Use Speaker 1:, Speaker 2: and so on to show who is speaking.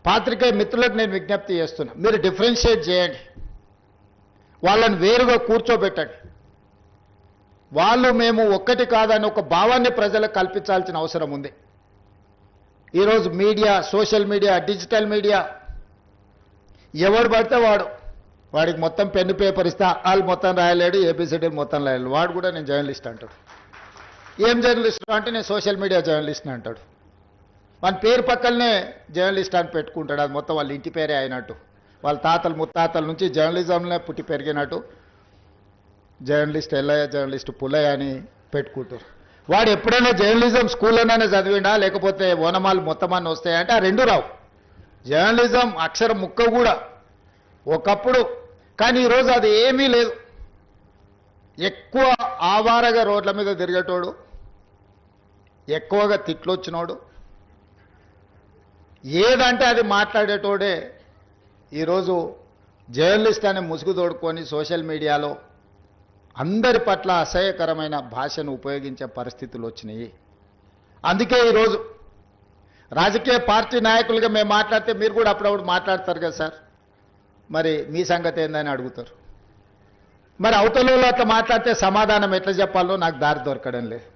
Speaker 1: పాత్రికేయ మిత్రులకు నేను విజ్ఞప్తి చేస్తున్నా, మీరు డిఫరెన్షియేట్ చేయండి, వాళ్ళని వేరుగా కూర్చోబెట్టండి. వాళ్ళు మేము ఒక్కటి కాదని ఒక భావాన్ని ప్రజలకు కల్పించాల్సిన అవసరం ఉంది. ఈరోజు media, social media, digital media, ఎవడు పడితే వాడికి మొత్తం పెన్ను పేపర్ ఇస్తా, వాళ్ళు మొత్తం రాయలేడు, ఏబిసిడి మొత్తం రాయలేడు, వాడు కూడా నేను జర్నలిస్ట్ అంటాడు. ఏం జర్నలిస్ట్ అంటే నేను సోషల్ మీడియా జర్నలిస్ట్ని అంటాడు. మన పేరు పక్కనే జర్నలిస్ట్ అని పెట్టుకుంటాడు. అది మొత్తం వాళ్ళ ఇంటి పేరే అయినట్టు, వాళ్ళ తాతలు ముత్తాతల నుంచి జర్నలిజంలో పుట్టి పెరిగినట్టు జర్నలిస్ట్ ఎల్లయ్య, జర్నలిస్ట్ పుల్లయ్య అని పెట్టుకుంటారు. వాడు ఎప్పుడైనా జర్నలిజం స్కూల్లోనే చదివిండా, లేకపోతే ఓనమాలు మొత్తం అన్నీ వస్తాయంటే ఆ రెండు రావు. జర్నలిజం అక్షరం ముక్క కూడా ఒకప్పుడు, కానీ ఈరోజు అది ఏమీ లేదు. ఎక్కువ ఆవారగా రోడ్ల మీద తిరిగేటోడు, ఎక్కువగా తిట్లు వచ్చినోడు, ఏదంటే అది మాట్లాడేటోడే ఈరోజు జర్నలిస్ట్ అనే ముసుగు తోడుకొని సోషల్ మీడియాలో అందరి పట్ల అసహ్యకరమైన భాషను ఉపయోగించే పరిస్థితులు వచ్చినాయి. అందుకే ఈరోజు రాజకీయ పార్టీ నాయకులుగా మేము మాట్లాడితే మీరు కూడా అప్పుడప్పుడు మాట్లాడతారు కదా సార్, మరి మీ సంగతి ఏందని అడుగుతారు. మరి అవతలలో అట్లా మాట్లాడితే సమాధానం ఎట్లా చెప్పాలో నాకు దారి దొరకడం లేదు.